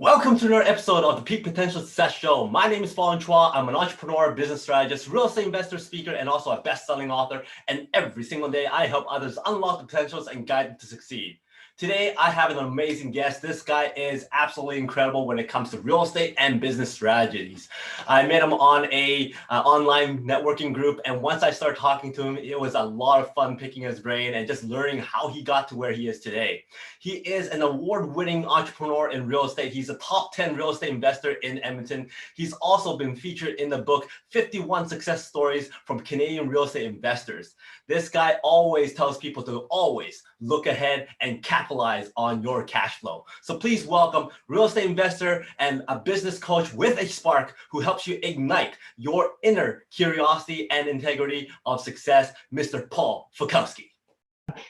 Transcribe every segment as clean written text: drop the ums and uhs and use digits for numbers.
Welcome to another episode of the Peak Potential Success Show. My name is Fong. I'm an entrepreneur, business strategist, real estate investor, speaker, and also a best-selling author. And every single day, I help others unlock the potentials and guide them to succeed. Today, I have an amazing guest. This guy is absolutely incredible when it comes to real estate and business strategies. I met him on a online networking group, and once I started talking to him, it was a lot of fun picking his brain and just learning how he got to where he is today. He is an award-winning entrepreneur in real estate. He's a top 10 real estate investor in Edmonton. He's also been featured in the book 51 Success Stories from Canadian Real Estate Investors. This guy always tells people to always look ahead and capitalize on your cash flow. So please welcome real estate investor and a business coach with a spark who helps you ignite your inner curiosity and integrity of success, Mr. Paul Falkowski.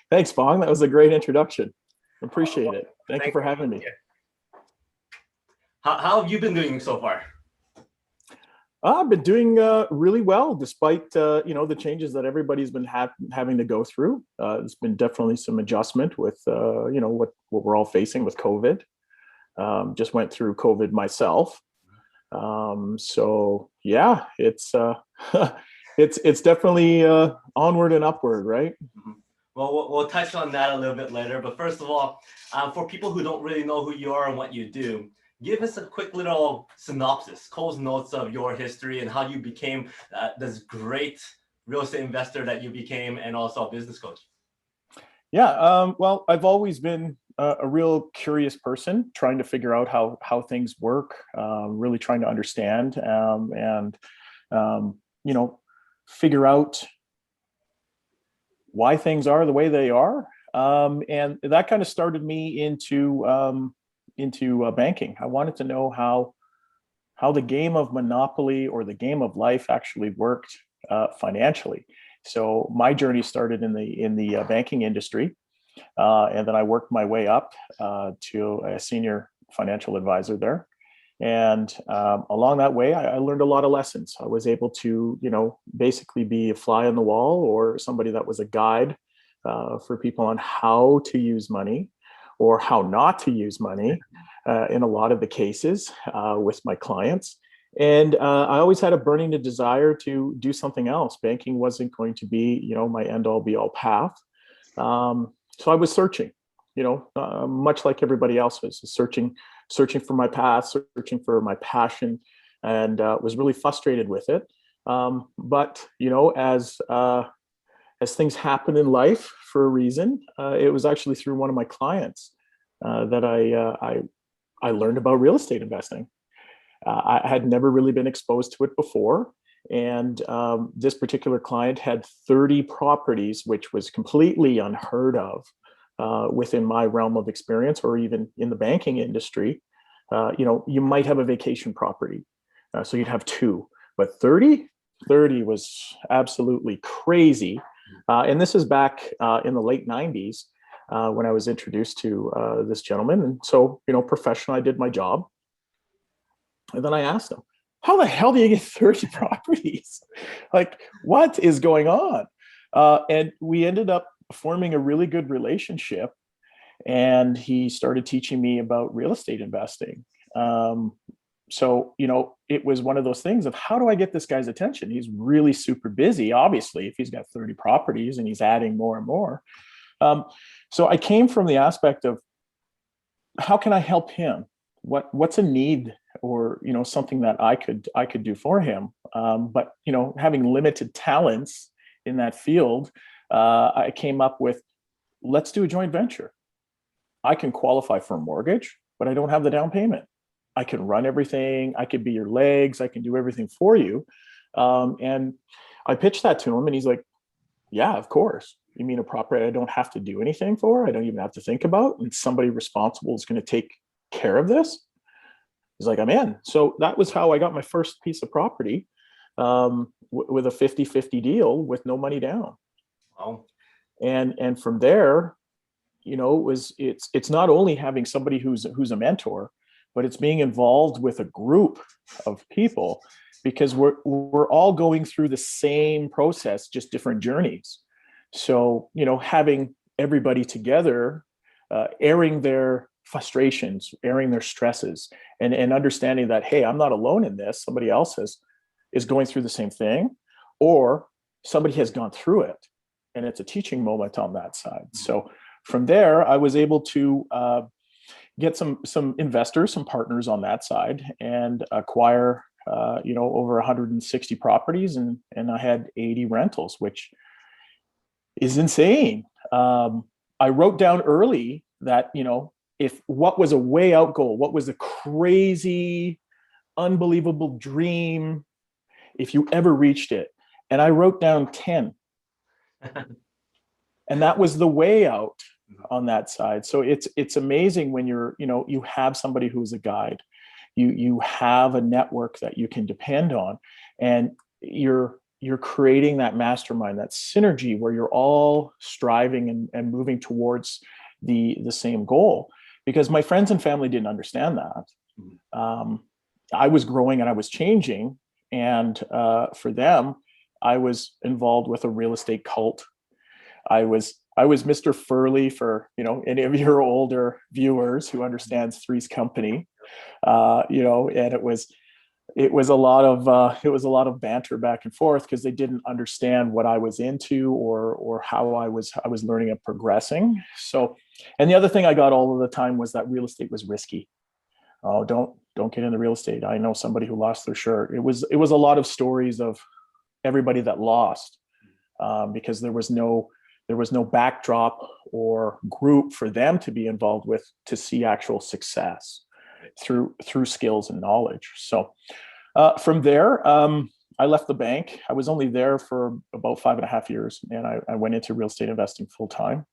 Thanks, Fong. That was a great introduction. Appreciate it. Thank you for having me. How have you been doing so far? I've been doing really well, despite the changes that everybody's been having to go through. There's been definitely some adjustment with what we're all facing with COVID. Just went through COVID myself, so yeah, it's it's definitely onward and upward, right? Mm-hmm. Well, we'll touch on that a little bit later. But first of all, for people who don't really know who you are and what you do, give us a quick little synopsis, Cole's notes of your history and how you became this great real estate investor that you became, and also a business coach. Yeah, well, I've always been a real curious person, trying to figure out how things work, really trying to understand and figure out why things are the way they are. And that kind of started me into banking. I wanted to know how the game of Monopoly or the game of life actually worked financially. So my journey started in the banking industry, and then I worked my way up to a senior financial advisor there. And along that way, I learned a lot of lessons. I was able to, basically be a fly on the wall, or somebody that was a guide for people on how to use money or how not to use money in a lot of the cases with my clients. And I always had a burning desire to do something else. Banking wasn't going to be, my end all be all path. So I was searching, much like everybody else was, searching for my path, searching for my passion, and was really frustrated with it. But as things happen in life for a reason, it was actually through one of my clients that I learned about real estate investing. I had never really been exposed to it before. And this particular client had 30 properties, which was completely unheard of within my realm of experience, or even in the banking industry. You might have a vacation property, so you'd have two, but 30 was absolutely crazy. And this is back in the late 90s when I was introduced to this gentleman. And so, professionally, I did my job. And then I asked him, how the hell do you get 30 properties? Like, what is going on? And we ended up forming a really good relationship. And he started teaching me about real estate investing. So, it was one of those things of, how do I get this guy's attention? He's really super busy, obviously, if he's got 30 properties and he's adding more and more. So I came from the aspect of, how can I help him? What's a need, or, something that I could do for him? But, having limited talents in that field, I came up with, let's do a joint venture. I can qualify for a mortgage, but I don't have the down payment. I can run everything. I could be your legs. I can do everything for you. And I pitched that to him, and he's like, yeah, of course. You mean a property I don't have to do anything for? I don't even have to think about, and somebody responsible is going to take care of this? He's like, I'm in. So that was how I got my first piece of property, with a 50-50 deal with no money down. Wow. And from there, it's not only having somebody who's a mentor, but it's being involved with a group of people, because we're all going through the same process, just different journeys. So, having everybody together, airing their frustrations, airing their stresses, and understanding that, hey, I'm not alone in this. Somebody else is going through the same thing, or somebody has gone through it, and it's a teaching moment on that side. So from there, I was able to get some investors, some partners on that side, and acquire over 160 properties, and I had 80 rentals, which is insane. I wrote down early that, if what was a way out goal, what was a crazy, unbelievable dream, if you ever reached it, and I wrote down 10. And that was the way out on that side. So it's amazing when you have somebody who's a guide, you have a network that you can depend on, and you're creating that mastermind, that synergy where you're all striving and moving towards the same goal. Because my friends and family didn't understand that. I was growing and I was changing, and for them, I was involved with a real estate cult. I was Mr. Furley for any of your older viewers who understands Three's Company, and it was a lot of banter back and forth because they didn't understand what I was into or how I was learning and progressing. So, and the other thing I got all of the time was that real estate was risky. Oh, don't get into real estate. I know somebody who lost their shirt. It was a lot of stories of everybody that lost because there was no backdrop or group for them to be involved with to see actual success through skills and knowledge. So from there, I left the bank. I was only there for about 5.5 years, and I went into real estate investing full time.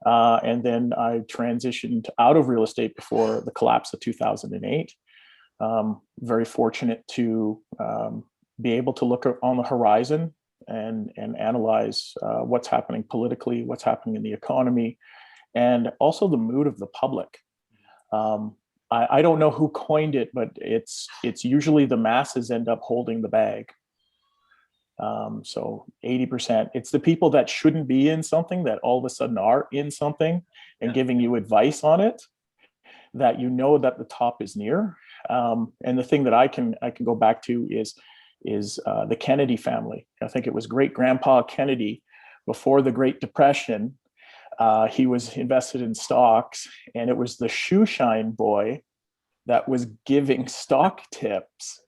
And then I transitioned out of real estate before the collapse of 2008. Very fortunate to be able to look on the horizon and analyze what's happening politically, what's happening in the economy, and also the mood of the public. I don't know who coined it, but it's usually the masses end up holding the bag. So 80%, it's the people that shouldn't be in something that all of a sudden are in something and giving you advice on it, that that the top is near. And the thing that I can go back to is the Kennedy family. I think it was great grandpa Kennedy before the Great Depression. He was invested in stocks, and it was the shoe shine boy that was giving stock tips.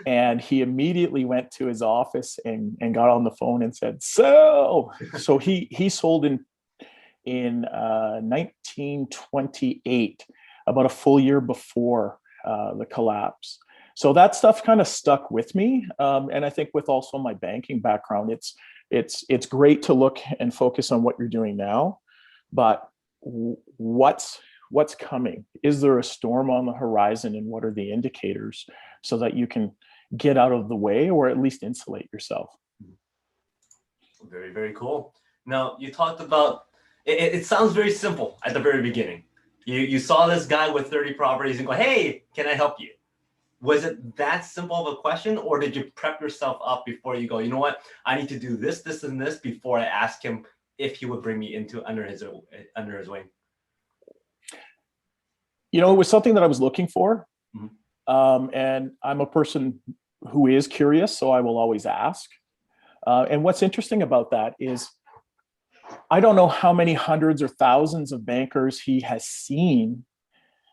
And he immediately went to his office and got on the phone and said, sell. So he sold in 1928, about a full year before the collapse. So that stuff kind of stuck with me. And I think with also my banking background, it's great to look and focus on what you're doing now, but what's coming? Is there a storm on the horizon, and what are the indicators so that you can get out of the way or at least insulate yourself? Very, very cool. Now, you talked about, it sounds very simple at the very beginning. You saw this guy with 30 properties and go, hey, can I help you? Was it that simple of a question, or did you prep yourself up before you go, you know what, I need to do this, this, and this before I ask him if he would bring me under his wing? It was something that I was looking for. And I'm a person who is curious, so I will always ask. And what's interesting about that is I don't know how many hundreds or thousands of bankers he has seen.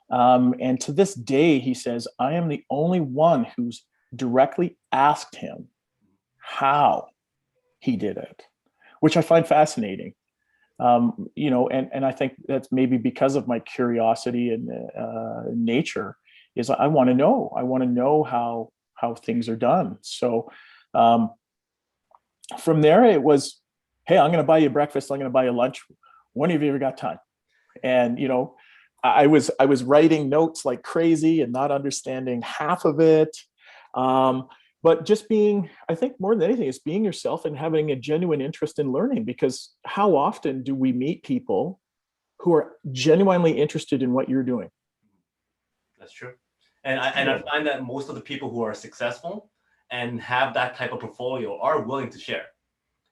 And to this day, he says, I am the only one who's directly asked him how he did it, which I find fascinating. And I think that's maybe because of my curiosity and nature, is I want to know how things are done. So from there, it was, hey, I'm going to buy you breakfast. I'm going to buy you lunch. When have you ever got time? And, I was writing notes like crazy and not understanding half of it. But just being, I think more than anything, is being yourself and having a genuine interest in learning, because how often do we meet people who are genuinely interested in what you're doing? That's true. And I find that most of the people who are successful and have that type of portfolio are willing to share,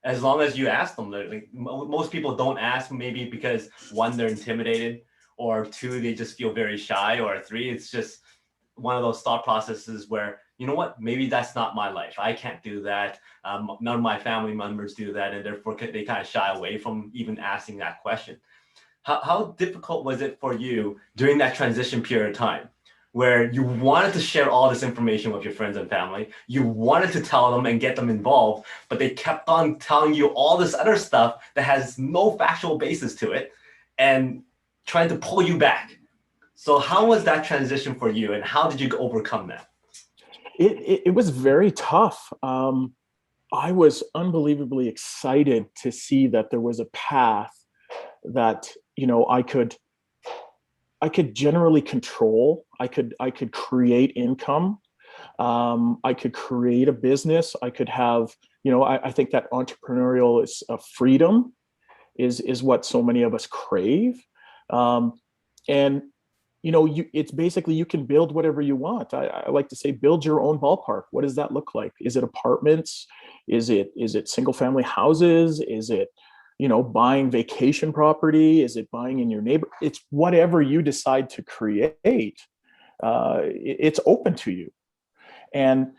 as long as you ask them. Like, most people don't ask, maybe because one, they're intimidated, or two, they just feel very shy, or three, it's just one of those thought processes where, you know what, maybe that's not my life. I can't do that. None of my family members do that. And therefore they kind of shy away from even asking that question. How difficult was it for you during that transition period of time where you wanted to share all this information with your friends and family? You wanted to tell them and get them involved, but they kept on telling you all this other stuff that has no factual basis to it and trying to pull you back. So how was that transition for you, and how did you overcome that? It was very tough. I was unbelievably excited to see that there was a path that, you know, I could generally control. I could create income. I could create a business. I could have, you know, I think that entrepreneurial freedom is what so many of us crave. And you know, it's basically, you can build whatever you want. I like to say, build your own ballpark. What does that look like? Is it apartments? Is it single family houses? Is it, you know, buying vacation property? Is it buying in your neighbor? It's whatever you decide to create. It's open to you. And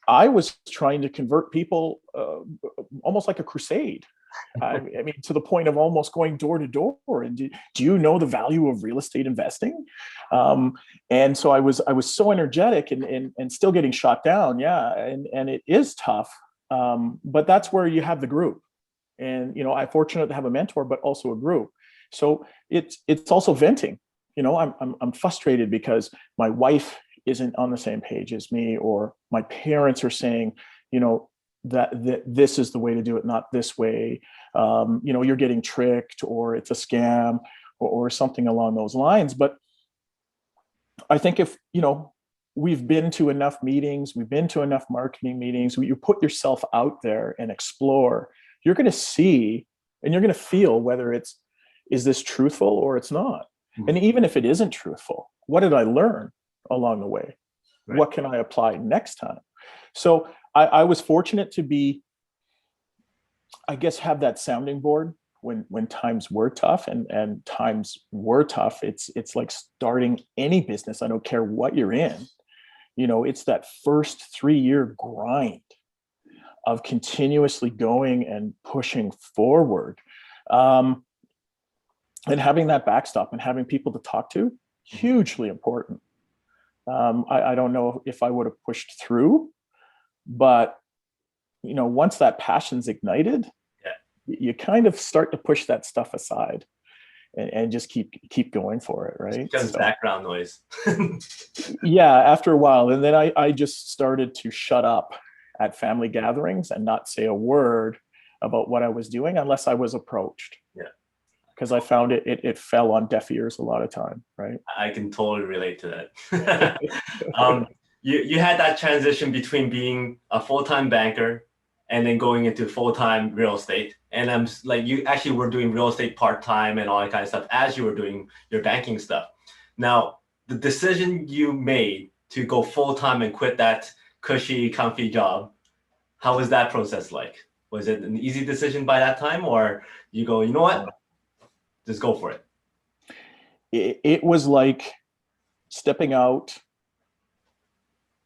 I was trying to convert people almost like a crusade. I mean, to the point of almost going door to door. And do you know the value of real estate investing? And so I was so energetic and still getting shot down. Yeah. And it is tough. But that's where you have the group. And, you know, I'm fortunate to have a mentor, but also a group. So it's also venting. You know, I'm frustrated because my wife isn't on the same page as me, or my parents are saying, you know, that this is the way to do it, not this way. You know, you're getting tricked, or it's a scam, or something along those lines. But I think if, you know, we've been to enough meetings, we've been to enough marketing meetings, you put yourself out there and explore, you're going to see and you're going to feel whether is this truthful or it's not. Mm-hmm. And even if it isn't truthful, what did I learn along the way? Right. What can I apply next time? So I was fortunate to be, I guess, have that sounding board when times were tough, and times were tough. It's like starting any business. I don't care what you're in. You know, it's that first 3-year grind of continuously going and pushing forward, and having that backstop and having people to talk to, hugely important. I don't know if I would have pushed through, but, you know, once that passion's ignited, you kind of start to push that stuff aside and just keep going for it, right? Just background noise. Yeah, after a while. And then I just started to shut up at family gatherings and not say a word about what I was doing unless I was approached. Yeah. Because I found it fell on deaf ears a lot of time, right? I can totally relate to that. You had that transition between being a full-time banker and then going into full-time real estate. And I'm like, you actually were doing real estate part-time and all that kind of stuff as you were doing your banking stuff. Now, the decision you made to go full-time and quit that cushy, comfy job, how was that process like? Was it an easy decision by that time, or you go, you know what, just go for it? It was like stepping out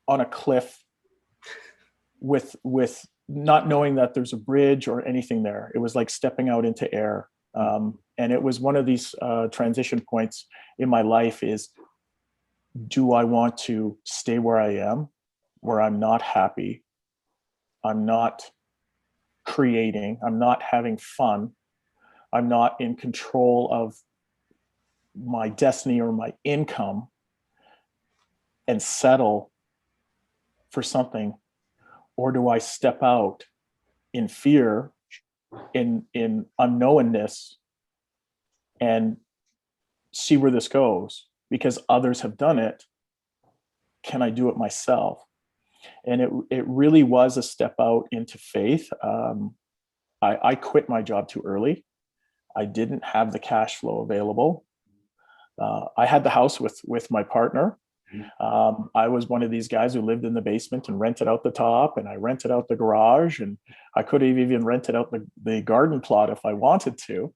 on a cliff with not knowing that there's a bridge or anything there. It was like stepping out into air. And it was one of these transition points in my life is, do I want to stay where I am, where I'm not happy, I'm not creating, I'm not having fun, I'm not in control of my destiny or my income, and settle for something? Or do I step out in fear, in unknownness, and see where this goes? Because others have done it, can I do it myself? And it really was a step out into faith. I quit my job too early. I didn't have the cash flow available. I had the house with my partner. I was one of these guys who lived in the basement and rented out the top, and I rented out the garage, and I could have even rented out the garden plot if I wanted to.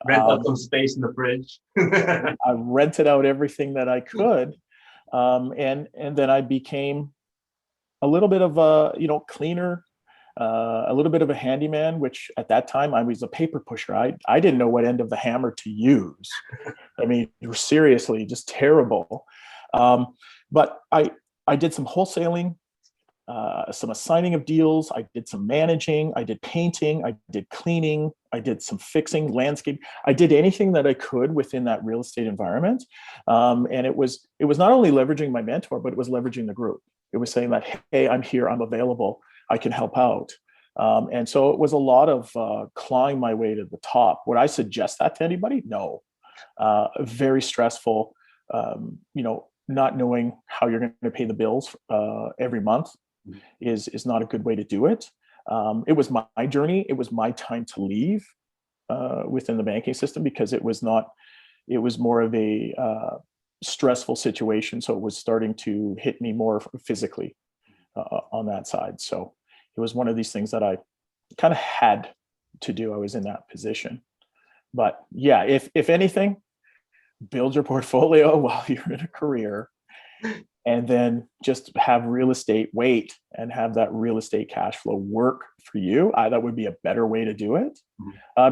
Rent out some space in the fridge. I rented out everything that I could. And then I became a little bit of a, cleaner, a little bit of a handyman, which at that time I was a paper pusher. I didn't know what end of the hammer to use. I mean, seriously, just terrible. But I did some wholesaling, some assigning of deals. I did some managing. I did painting. I did cleaning. I did some fixing, landscape. I did anything that I could within that real estate environment. And it was not only leveraging my mentor, but it was leveraging the group. It was saying that, hey, I'm here, I'm available, I can help out. And so it was a lot of clawing my way to the top. Would I suggest that to anybody? No. Very stressful, not knowing how you're going to pay the bills every month is not a good way to do it. It was my journey. It was my time to leave within the banking system because it was more of a stressful situation. So it was starting to hit me more physically on that side. So it was one of these things that I kind of had to do. I was in that position. But yeah, if anything, build your portfolio while you're in a career, and then just have real estate wait and have that real estate cash flow work for you. That would be a better way to do it,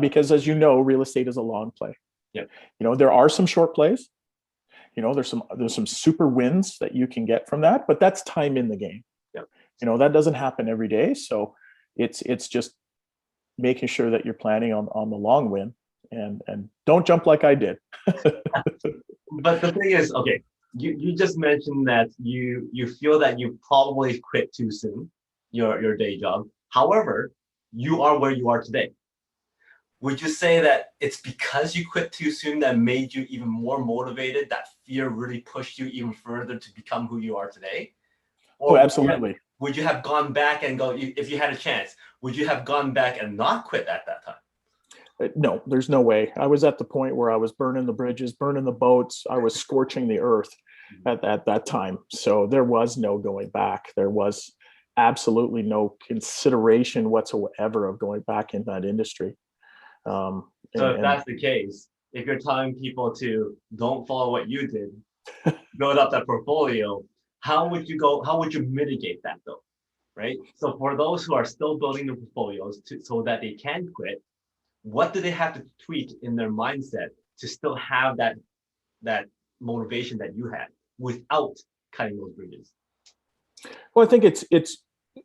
because as you know, real estate is a long play. Yeah. There are some short plays. There's some super wins that you can get from that, but that's time in the game. Yeah. That doesn't happen every day. So it's just making sure that you're planning on the long win, and don't jump like I did. But the thing is, okay, you just mentioned that you feel that you probably quit too soon, your day job. However, you are where you are today. Would you say that it's because you quit too soon that made you even more motivated, that fear really pushed you even further to become who you are today? Or absolutely. Would you have gone back and if you had a chance, would you have gone back and not quit at that time? No, there's no way. I was at the point where I was burning the bridges, burning the boats. I was scorching the earth at that time. So there was no going back. There was absolutely no consideration whatsoever of going back in that industry. So if that's the case, if you're telling people to don't follow what you did, build up that portfolio, how would you mitigate that though? Right? So for those who are still building their portfolios so that they can quit, what do they have to tweak in their mindset to still have that motivation that you had without cutting those bridges? Well, I think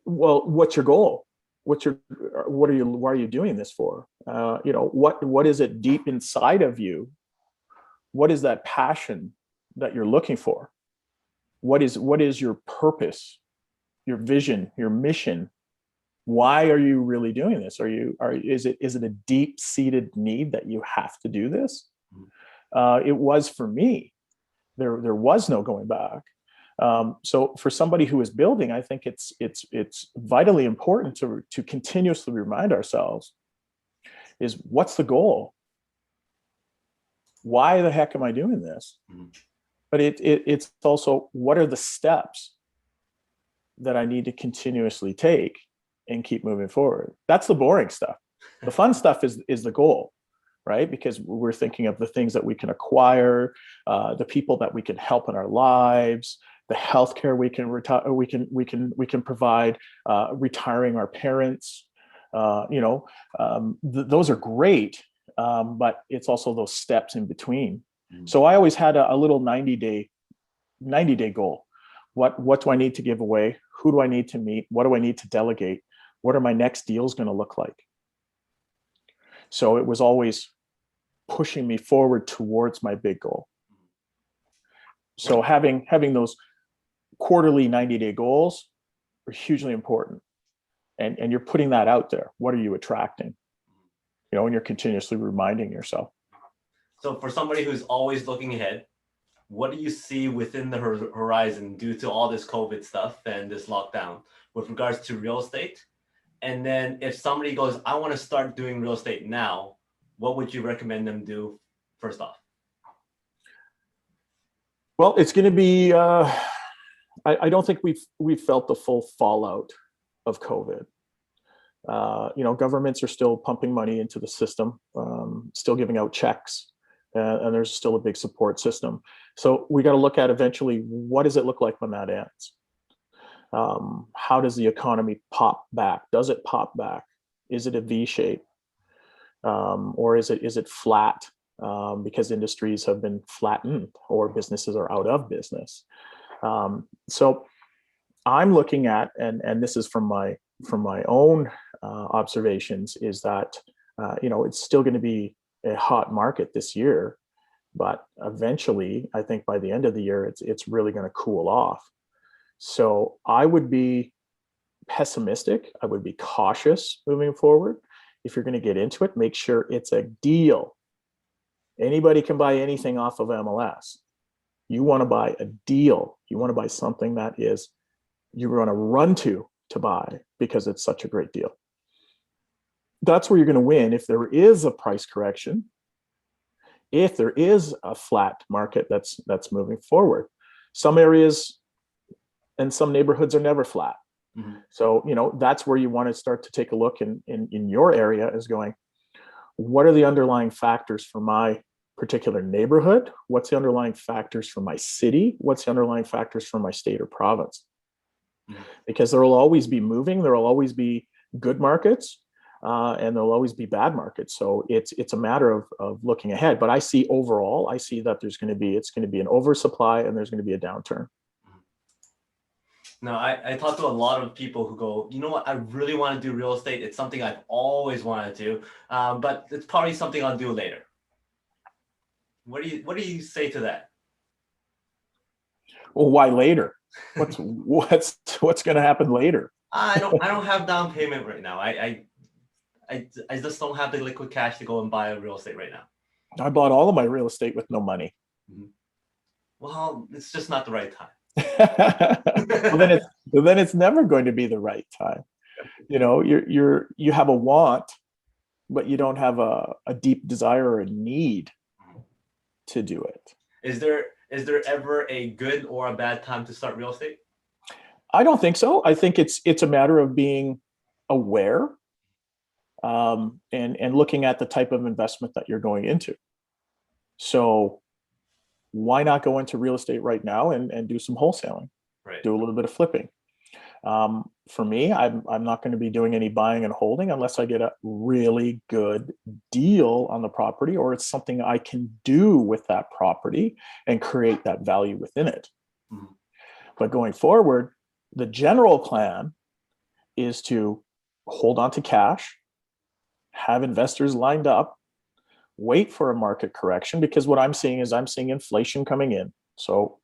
what's your goal? Why are you doing this for? What is it deep inside of you? What is that passion that you're looking for? What is your purpose, your vision, your mission? Why are you really doing this? Is it a deep-seated need that you have to do this? It was for me. There was no going back. So for somebody who is building, I think it's vitally important to continuously remind ourselves is what's the goal? Why the heck am I doing this? But it's also what are the steps that I need to continuously take and keep moving forward. That's the boring stuff. The fun stuff is the goal, right? Because we're thinking of the things that we can acquire, the people that we can help in our lives, the healthcare we can provide, retiring our parents. Those are great, but it's also those steps in between. So I always had a little 90-day goal. What do I need to give away? Who do I need to meet? What do I need to delegate? What are my next deals going to look like? So it was always pushing me forward towards my big goal. So having those quarterly 90-day goals are hugely important. And you're putting that out there. What are you attracting? And you're continuously reminding yourself. So for somebody who's always looking ahead, what do you see within the horizon due to all this COVID stuff and this lockdown with regards to real estate? And then if somebody goes, I want to start doing real estate now, what would you recommend them do first off? Well, it's going to be, I don't think we've felt the full fallout of COVID. Governments are still pumping money into the system, still giving out checks, and there's still a big support system. So we got to look at eventually, what does it look like when that ends? How does the economy pop back? Does it pop back? Is it a V shape? Or is it flat because industries have been flattened or businesses are out of business? So I'm looking at, and this is from my own observations, is that it's still going to be a hot market this year, but eventually, I think by the end of the year, it's really going to cool off. So I would be pessimistic. I would be cautious moving forward. If you're going to get into it, make sure it's a deal. Anybody can buy anything off of MLS. You want to buy a deal. You want to buy something that is you're going to run to buy because it's such a great deal. That's where you're going to win if there is a price correction, if there is a flat market that's moving forward. Some areas and some neighborhoods are never flat. Mm-hmm. So, that's where you want to start to take a look in your area, is going, what are the underlying factors for my particular neighborhood? What's the underlying factors for my city? What's the underlying factors for my state or province? Mm-hmm. Because there will always be moving, there will always be good markets, and there'll always be bad markets. So it's a matter of looking ahead. But I see that it's going to be an oversupply and there's going to be a downturn. No, I talk to a lot of people who go, you know what, I really want to do real estate. It's something I've always wanted to do, but it's probably something I'll do later. What do you say to that? Well, why later? What's going to happen later? I don't have down payment right now. I just don't have the liquid cash to go and buy a real estate right now. I bought all of my real estate with no money. Mm-hmm. Well, it's just not the right time. Well, then it's never going to be the right time. You have a want, but you don't have a deep desire or a need to do it. Is there ever a good or a bad time to start real estate? I don't think so. I think it's a matter of being aware, and looking at the type of investment that you're going into. So why not go into real estate right now and do some wholesaling, right? Do a little bit of flipping. For me, I'm not going to be doing any buying and holding unless I get a really good deal on the property, or it's something I can do with that property and create that value within it. Mm-hmm. But going forward, the general plan is to hold on to cash, have investors lined up, wait for a market correction, because what I'm seeing is inflation coming in. So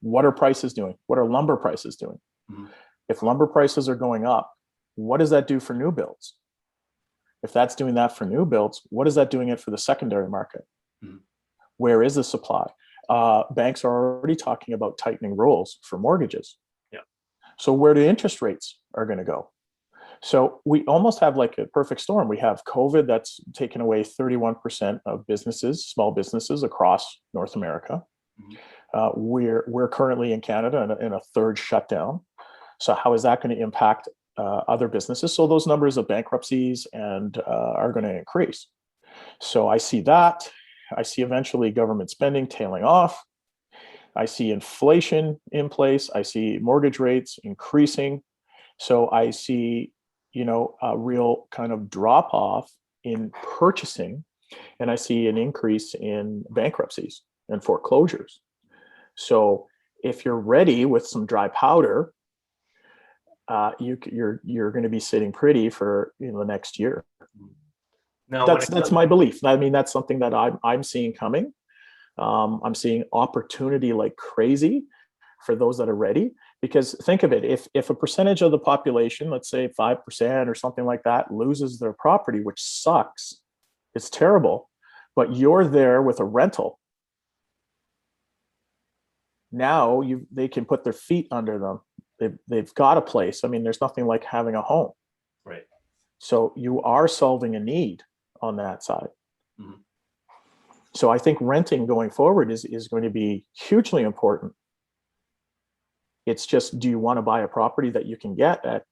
what are prices doing? What are lumber prices doing? Mm-hmm. If lumber prices are going up, what does that do for new builds? If that's doing that for new builds, what is that doing it for the secondary market? Mm-hmm. Where is the supply? Banks are already talking about tightening rules for mortgages. Yeah. So where do interest rates are going to go? So we almost have like a perfect storm. We have COVID that's taken away 31% of businesses, small businesses across North America. Mm-hmm. We're currently in Canada in a third shutdown. So how is that going to impact other businesses? So those numbers of bankruptcies are going to increase. So I see that. I see eventually government spending tailing off. I see inflation in place. I see mortgage rates increasing. So I see a real kind of drop off in purchasing, and I see an increase in bankruptcies and foreclosures. So if you're ready with some dry powder, you're going to be sitting pretty for the next year. Now, that's my belief. I mean, that's something that I'm seeing coming. I'm seeing opportunity like crazy for those that are ready. Because think of it, if a percentage of the population, let's say 5% or something like that, loses their property, which sucks, it's terrible, but you're there with a rental. Now they can put their feet under them. They've got a place. I mean, there's nothing like having a home. Right. So you are solving a need on that side. Mm-hmm. So I think renting going forward is going to be hugely important. It's just, do you want to buy a property that you can get at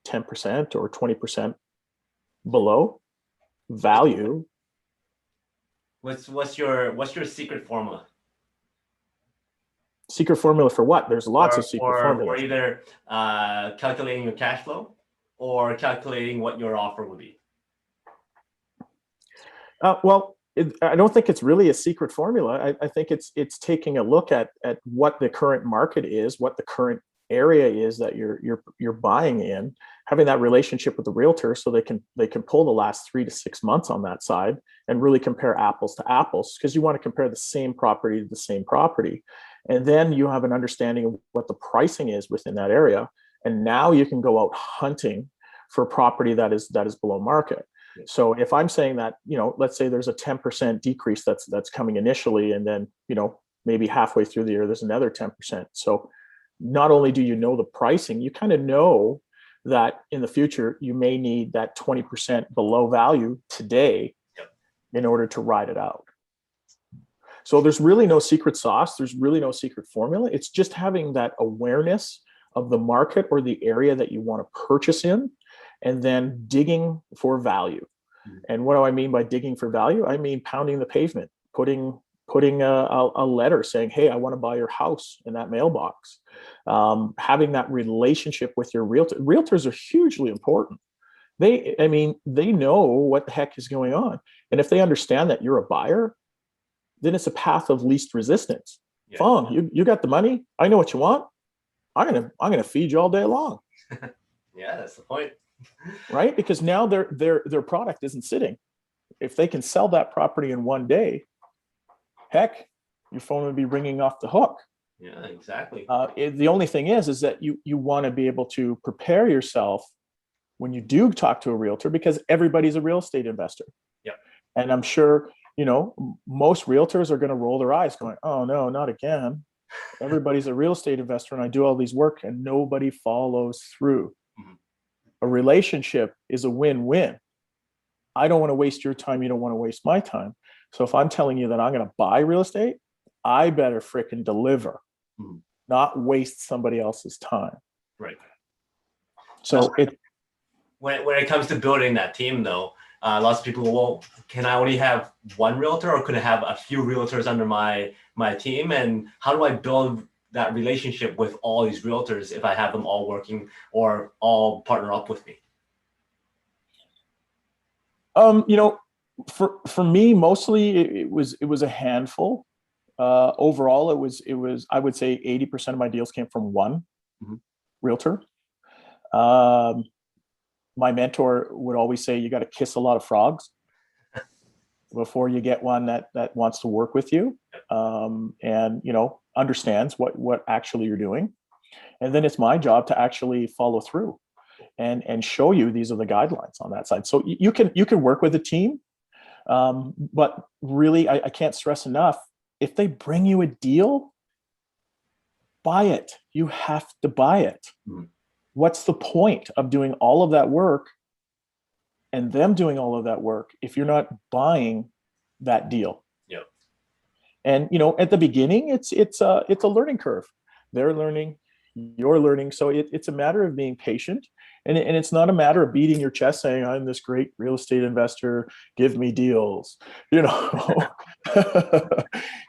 10% or 20% below value. What's your secret formula? Secret formula for what? There's lots of secret formulas. Or either calculating your cash flow or calculating what your offer would be. Well, I don't think it's really a secret formula. I think it's taking a look at what the current market is, what the current area is that you're buying in, having that relationship with the realtor so they can pull the last 3 to 6 months on that side and really compare apples to apples, because you want to compare the same property to the same property. And then you have an understanding of what the pricing is within that area. And now you can go out hunting for property that is below market. So if I'm saying that, let's say there's a 10% decrease that's coming initially, and then, maybe halfway through the year, there's another 10%. So not only do you know the pricing, you kind of know that in the future, you may need that 20% below value today in order to ride it out. So there's really no secret sauce. There's really no secret formula. It's just having that awareness of the market or the area that you want to purchase in, and then digging for value. And what do I mean by digging for value? I mean pounding the pavement, putting a letter saying, hey, I want to buy your house in that mailbox. Having that relationship with your realtor. Realtors are hugely important. They know what the heck is going on. And if they understand that you're a buyer, then it's a path of least resistance. Yeah. Fong, you got the money. I know what you want. I'm gonna feed you all day long. Yeah, that's the point. Right? Because now their product isn't sitting. If they can sell that property in one day, heck, your phone would be ringing off the hook. Yeah, exactly. The only thing is that you want to be able to prepare yourself when you do talk to a realtor, because everybody's a real estate investor. Yeah. And I'm sure, most realtors are going to roll their eyes going, oh no, not again. Everybody's a real estate investor and I do all these work and nobody follows through. Mm-hmm. A relationship is a win-win. I don't want to waste your time. You don't want to waste my time. So if I'm telling you that I'm going to buy real estate, I better frickin' deliver, not waste somebody else's time. Right. So when it comes to building that team, though, lots of people go, well, can I only have one realtor, or could I have a few realtors under my team? And how do I build that relationship with all these realtors if I have them all working or all partner up with me? For me, mostly it was a handful. Overall, it was I would say 80% of my deals came from one realtor. My mentor would always say, you got to kiss a lot of frogs before you get one that wants to work with you, and understands what actually you're doing. And then it's my job to actually follow through and show you these are the guidelines on that side. So you can work with a team, but really I can't stress enough, if they bring you a deal, buy it. You have to buy it. What's the point of doing all of that work and them doing all of that work if you're not buying that deal? Yep. And at the beginning, it's a learning curve. They're learning, you're learning. So it's a matter of being patient, and it's not a matter of beating your chest saying, I'm this great real estate investor, give me deals.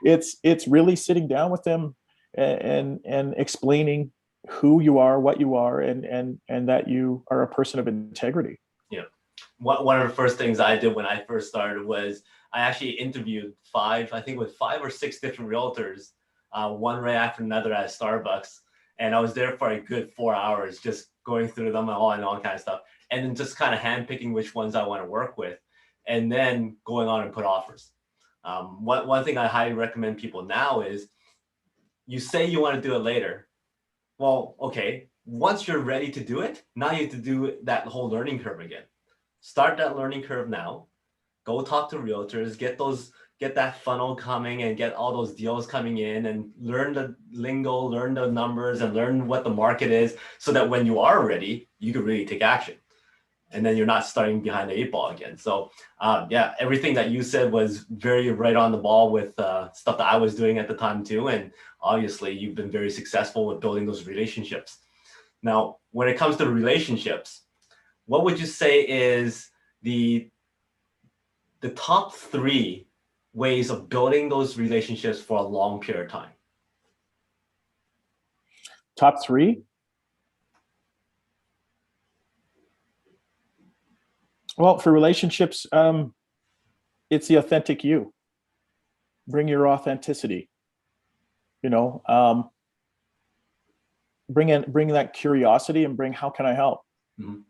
It's really sitting down with them and explaining who you are, what you are, and that you are a person of integrity. Yeah. One of the first things I did when I first started was I actually interviewed 5 or 6 different realtors, one right after another at Starbucks. And I was there for a good 4 hours, just going through them and all kind of stuff. And then just kind of handpicking which ones I want to work with, and then going on and put offers. One thing I highly recommend people now is, you say you want to do it later. Well, okay, once you're ready to do it, now you have to do that whole learning curve again. Start that learning curve now. Go talk to realtors, get that funnel coming and get all those deals coming in, and learn the lingo, learn the numbers, and learn what the market is, so that when you are ready, you can really take action. And then you're not starting behind the 8 ball again. So yeah, everything that you said was very right on the ball with stuff that I was doing at the time too. And obviously you've been very successful with building those relationships. Now, when it comes to relationships, what would you say is the top 3 ways of building those relationships for a long period of time? Top 3? Well, for relationships, it's the authentic you. Bring your authenticity. You know, bring that curiosity and bring, how can I help? Mm-hmm.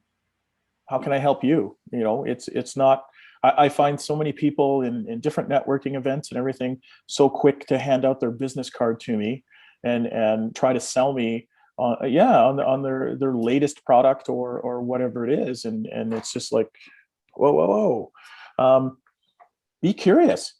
How can I help you? You know, it's not, I find so many people in different networking events and everything so quick to hand out their business card to me and try to sell me on their latest product or whatever it is. And it's just like, whoa. Be curious,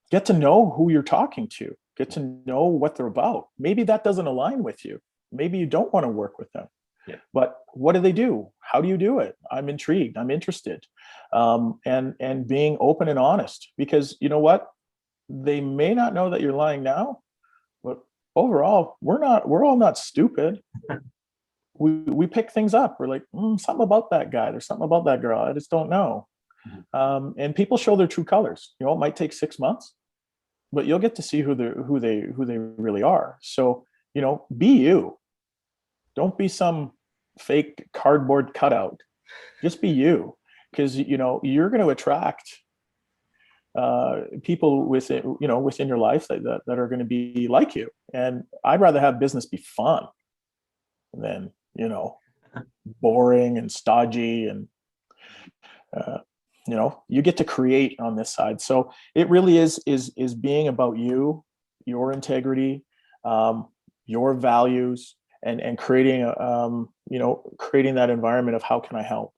get to know who you're talking to, get to know what they're about. Maybe that doesn't align with you. Maybe you don't want to work with them. Yeah. But what do they do? How do you do it? I'm intrigued. I'm interested. And being open and honest, because you know what? They may not know that you're lying now, but overall, we're all not stupid. We pick things up. We're like, something about that guy. There's something about that girl. I just don't know. Mm-hmm. And people show their true colors. You know, it might take 6 months, but you'll get to see who they really are. So, you know, be you. Don't be some fake cardboard cutout. Just be you, because you know you're going to attract people within your life that are going to be like you. And I'd rather have business be fun than, you know, boring and stodgy. And you know, you get to create on this side. So it really is being about you, your integrity, your values, and creating creating that environment of how can I help?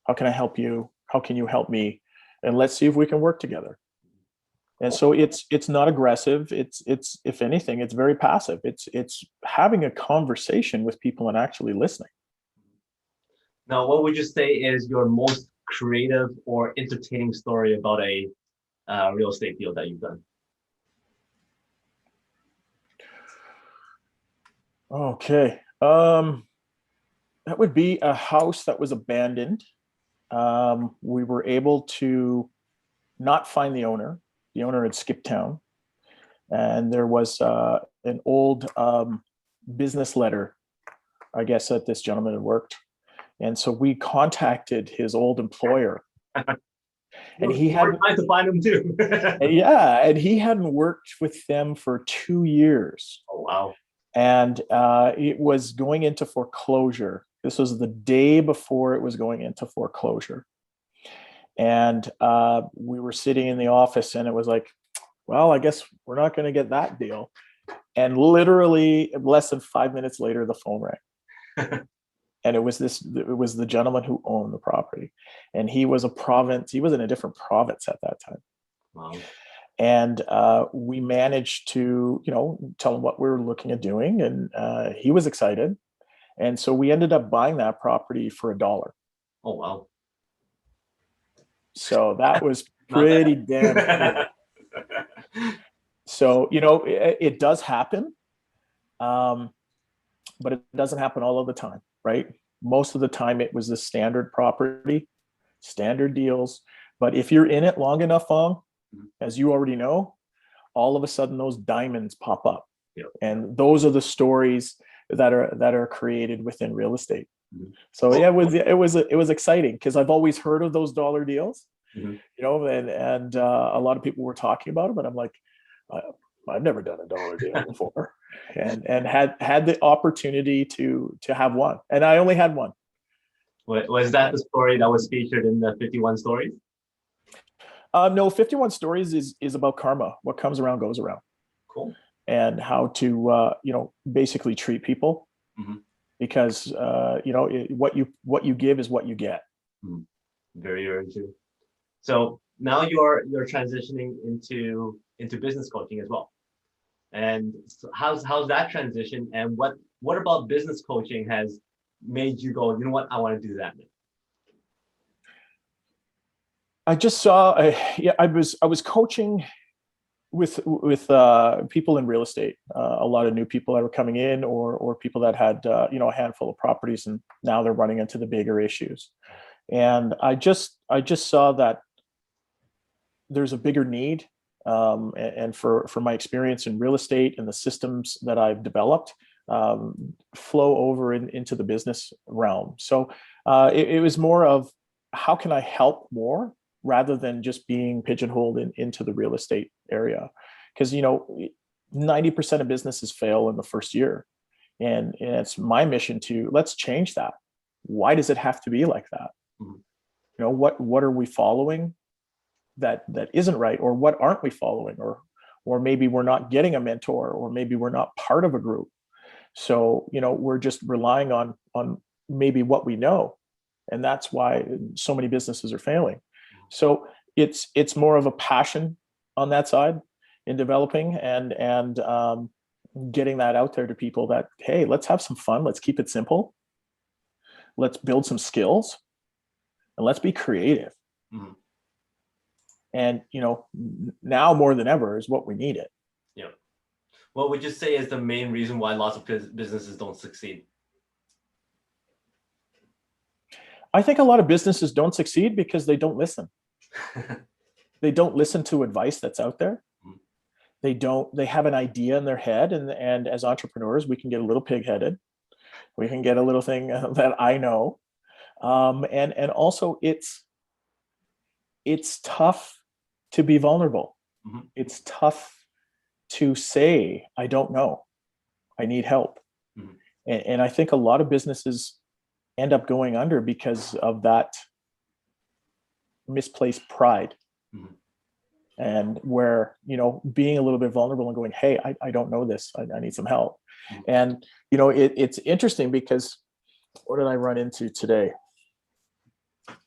How can I help you? How can you help me? And let's see if we can work together. And so it's not aggressive. It's if anything, it's very passive. It's having a conversation with people and actually listening. Now, what would you say is your most creative or entertaining story about a real estate deal that you've done? Okay. That would be a house that was abandoned. We were able to not find the owner. The owner had skipped town. And there was an old business letter, I guess, that this gentleman had worked. And so we contacted his old employer. And he had trying to find him too. Yeah, and he hadn't worked with them for 2 years. Oh, wow. And it was going into foreclosure. This was the day before it was going into foreclosure. And we were sitting in the office and it was like, well, I guess we're not going to get that deal. And literally less than 5 minutes later, the phone rang. And it was the gentleman who owned the property. And he was in a different province at that time. Wow. And we managed to, you know, tell him what we were looking at doing. And he was excited. And so we ended up buying that property for $1. Oh, wow. So that was pretty damn cool. So, you know, it does happen, but it doesn't happen all of the time, right? Most of the time it was the standard property, standard deals. But if you're in it long enough, Fong, as you already know, all of a sudden those diamonds pop up. Yep. And those are the stories that are created within real estate. Mm-hmm. So yeah, it was exciting because I've always heard of those dollar deals, mm-hmm. you know, and a lot of people were talking about it, but I'm like, I've never done a dollar deal before, and had the opportunity to have one, and I only had one. Was that the story that was featured in the 51 Stories? No, 51 Stories is about karma. What comes around goes around. Cool. And how to basically treat people, mm-hmm. because what you give is what you get. Mm-hmm. Very, very true. So now you're transitioning into business coaching as well. And so how's that transition? And what about business coaching has made you go, you know what, I want to do that now? I just saw I was coaching with people in real estate, a lot of new people that were coming in, or people that had a handful of properties, and now they're running into the bigger issues. And I just saw that there's a bigger need, and for my experience in real estate and the systems that I've developed, flow over into the business realm. So it was more of, how can I help more, rather than just being pigeonholed into the real estate area. Because 90% of businesses fail in the first year, and it's my mission to, let's change that. Why does it have to be like that? Mm-hmm. What are we following that isn't right, or what aren't we following, or maybe we're not getting a mentor, or maybe we're not part of a group. So we're just relying on maybe what we know, and that's why so many businesses are failing. So it's more of a passion on that side in developing and getting that out there to people, that, hey, let's have some fun, let's keep it simple, let's build some skills, and let's be creative. Mm-hmm. And now more than ever is what we need it. Yeah. What would you say is the main reason why lots of businesses don't succeed? I think a lot of businesses don't succeed because they don't listen. They don't listen to advice that's out there. They have an idea in their head, and as entrepreneurs, we can get a little pig-headed. We can get a little thing that I know. And also it's tough to be vulnerable. Mm-hmm. It's tough to say, I don't know, I need help. Mm-hmm. And I think a lot of businesses end up going under because of that misplaced pride. Mm-hmm. And where, being a little bit vulnerable and going, hey, I don't know this, I need some help. Mm-hmm. And, it's interesting because, what did I run into today? Let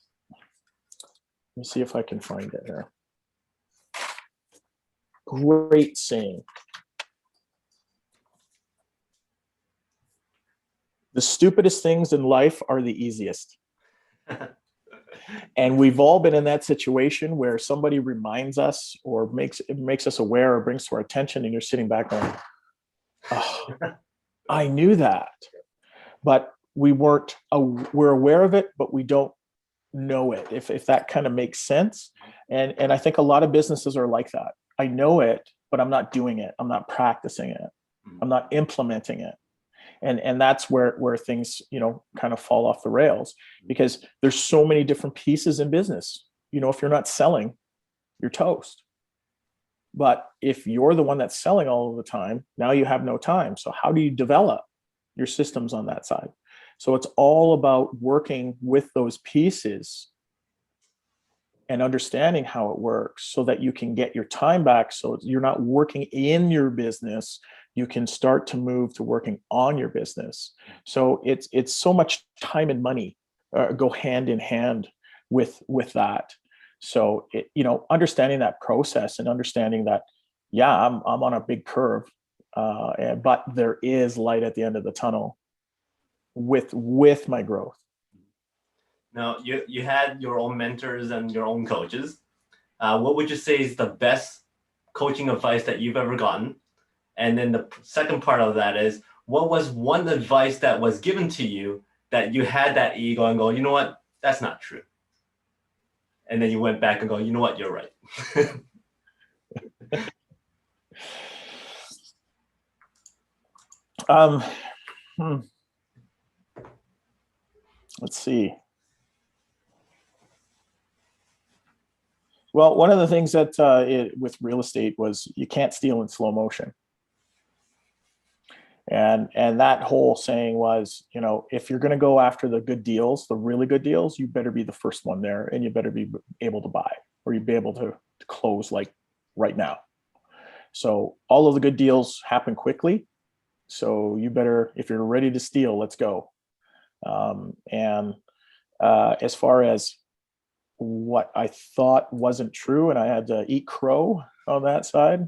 me see if I can find it here. Great saying. The stupidest things in life are the easiest. And we've all been in that situation where somebody reminds us, or makes us aware, or brings to our attention, and you're sitting back going, oh, I knew that, but we're aware of it, but we don't know it, if that kind of makes sense. And I think a lot of businesses are like that. I know it, but I'm not doing it. I'm not practicing it. I'm not implementing it. And that's where things, kind of fall off the rails, because there's so many different pieces in business. If you're not selling, you're toast. But if you're the one that's selling all of the time, now you have no time. So how do you develop your systems on that side? So it's all about working with those pieces and understanding how it works, so that you can get your time back. So you're not working in your business, you can start to move to working on your business. So it's so much time and money go hand in hand with that. So understanding that process, and understanding that, yeah, I'm on a big curve, but there is light at the end of the tunnel with my growth. Now, you had your own mentors and your own coaches. What would you say is the best coaching advice that you've ever gotten? And then the second part of that is, what was one advice that was given to you that you had that ego and go, you know what, that's not true? And then you went back and go, you know what, you're right. Let's see. Well, one of the things that with real estate was, you can't steal in slow motion. And that whole saying was, if you're going to go after the good deals, the really good deals, you better be the first one there, and you better be able to buy, or you'd be able to close like right now. So all of the good deals happen quickly. So you better, if you're ready to steal, let's go. As far as what I thought wasn't true, and I had to eat crow on that side.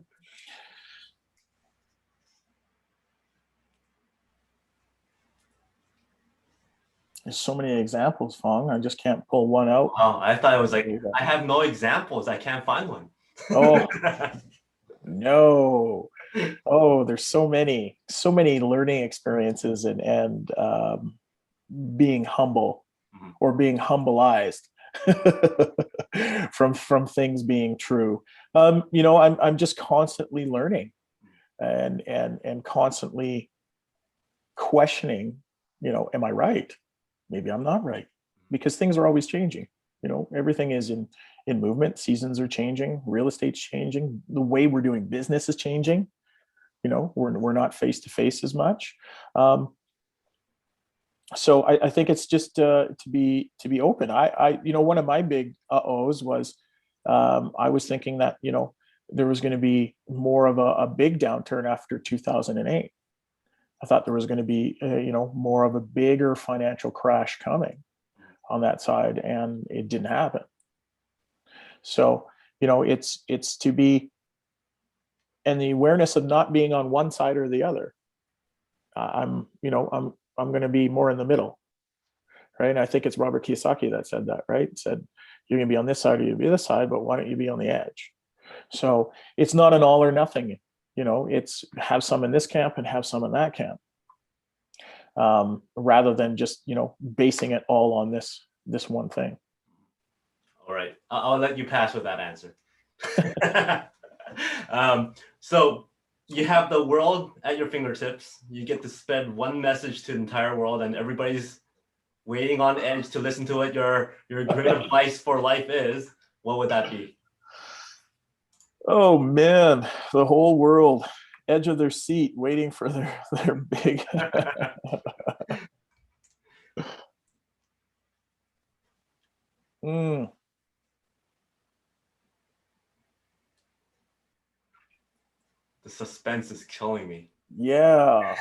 There's so many examples, Fong. I just can't pull one out. Oh, I thought it was like, I have no examples. I can't find one. Oh, No. Oh, there's so many learning experiences and being humble Mhm. or being humbleized from things being true. I'm just constantly learning and constantly questioning, am I right? Maybe I'm not right, because things are always changing. Everything is in movement. Seasons are changing, real estate's changing, the way we're doing business is changing. We're not face to face as much. So I think it's just to be open. One of my big uh-ohs was, I was thinking that there was going to be more of a big downturn after 2008. I thought there was going to be more of a bigger financial crash coming on that side, and it didn't happen. So it's to be, and the awareness of not being on one side or the other. I'm going to be more in the middle, right? And I think it's Robert Kiyosaki that said that, right? Said, you're going to be on this side or you'll be this side, but why don't you be on the edge? So it's not an all or nothing. It's have some in this camp and have some in that camp, rather than just basing it all on this one thing. All right, I'll let you pass with that answer. So you have the world at your fingertips. You get to spread one message to the entire world, and everybody's waiting on edge to listen to what your great advice for life is. What would that be? Oh man, the whole world, edge of their seat, waiting for their big. Mm. The suspense is killing me. Yeah.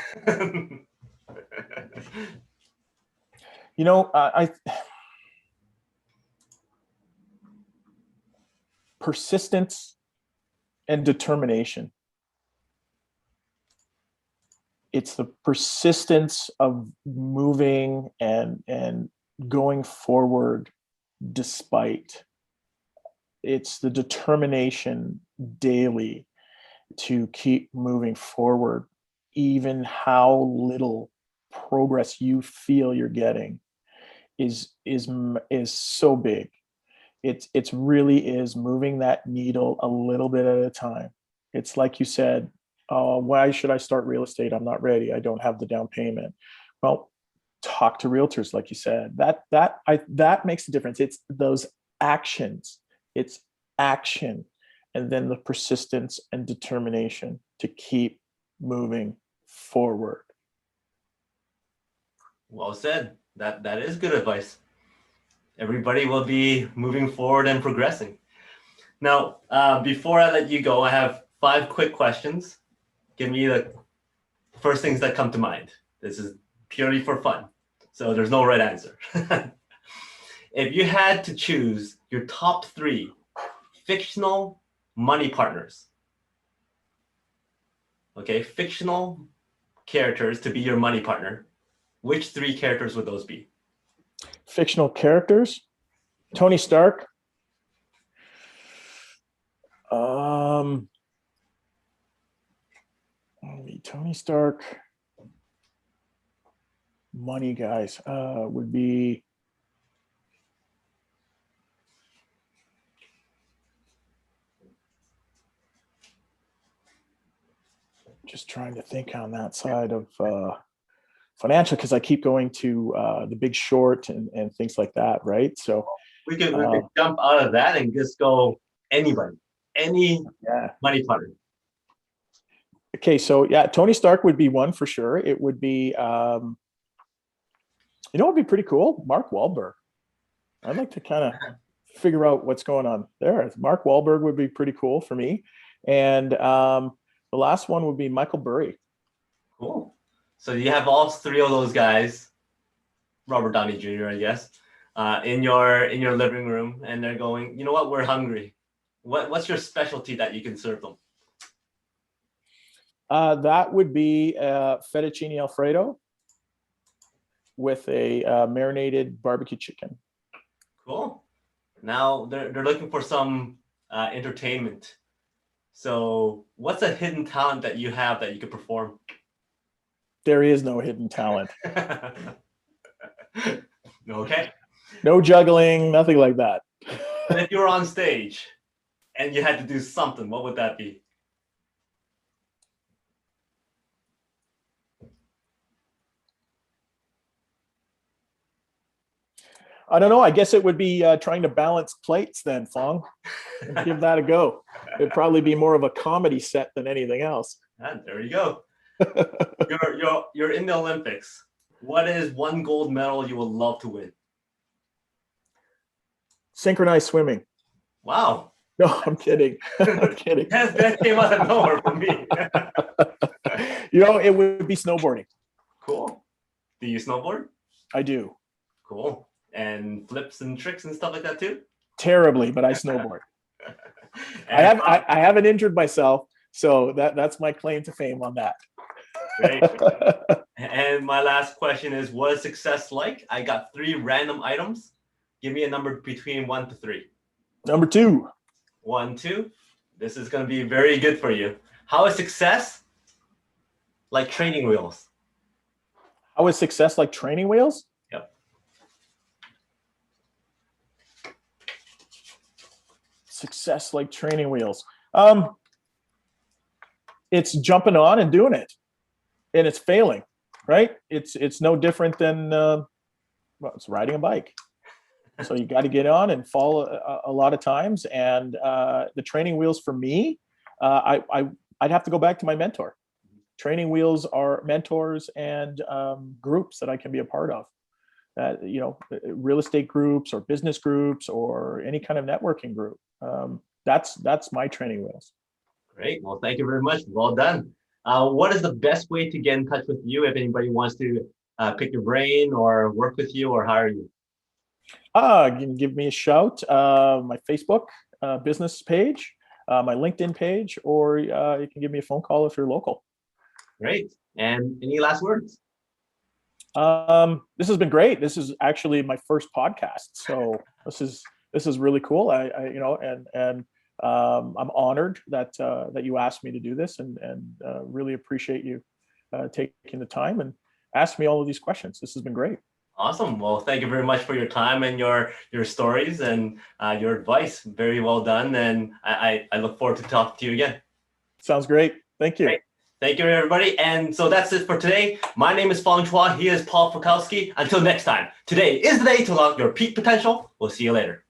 I persistence and determination. It's the persistence of moving and going forward despite. It's the determination daily to keep moving forward, even how little progress you feel you're getting is so big. It's really is moving that needle a little bit at a time. It's like you said, why should I start real estate? I'm not ready. I don't have the down payment. Well, talk to realtors, like you said. That makes a difference. It's those actions. It's action, and then the persistence and determination to keep moving forward. Well said. That is good advice. Everybody will be moving forward and progressing. Now, before I let you go, I have 5 quick questions. Give me the first things that come to mind. This is purely for fun, so there's no right answer. If you had to choose your top 3 fictional money partners, okay, fictional characters to be your money partner, which 3 characters would those be? Fictional characters: Tony Stark, Tony Stark, money guys, would be just trying to think on that side of financial, because I keep going to The Big Short and things like that, right? So we could jump out of that and just go anybody, any money partner. Okay, so yeah, Tony Stark would be one for sure. It would be, it'd be pretty cool. Mark Wahlberg. I'd like to kind of figure out what's going on there. Mark Wahlberg would be pretty cool for me. And the last one would be Michael Burry. Cool. So you have all 3 of those guys, Robert Downey Jr., I guess, in your living room, and they're going, you know what, we're hungry. What's your specialty that you can serve them? That would be fettuccine Alfredo with a marinated barbecue chicken. Cool. Now they're looking for some entertainment. So what's a hidden talent that you have that you could perform? There is no hidden talent. Okay. No juggling, nothing like that. But if you were on stage and you had to do something, what would that be? I don't know. I guess it would be trying to balance plates then, Fong. Give that a go. It'd probably be more of a comedy set than anything else. And there you go. You're in the Olympics. What is one gold medal you would love to win? Synchronized swimming. Wow. No, I'm kidding. I'm kidding. That came out of nowhere for me. It would be snowboarding. Cool. Do you snowboard? I do. Cool. And flips and tricks and stuff like that too? Terribly, but I snowboard. I haven't injured myself, so that's my claim to fame on that. Great. And my last question is, what is success like? I got 3 random items. Give me a number between 1 to 3. Number 2. 1, 2. This is going to be very good for you. How is success like training wheels? How is success like training wheels? Yep. Success like training wheels. It's jumping on and doing it, and it's failing, right? It's no different than it's riding a bike. So you got to get on and fall a lot of times. And the training wheels for me, I'd have to go back to my mentor. Training wheels are mentors and groups that I can be a part of. Real estate groups or business groups or any kind of networking group. That's my training wheels. Great. Well, thank you very much. Well done. What is the best way to get in touch with you if anybody wants to pick your brain or work with you or hire you? You can give me a shout. My Facebook business page, my LinkedIn page, or you can give me a phone call if you're local. Great. And any last words? This has been great. This is actually my first podcast, so this is really cool. I'm honored that you asked me to do this, and really appreciate you taking the time and ask me all of these questions. This has been great. Awesome. Well, thank you very much for your time and your stories and your advice. Very well done. And I look forward to talking to you again. Sounds great. Thank you. Great. Thank you, everybody. And so that's it for today. My name is Fong. He is Paul Falkowski. Until next time, today is the day to unlock your peak potential. We'll see you later.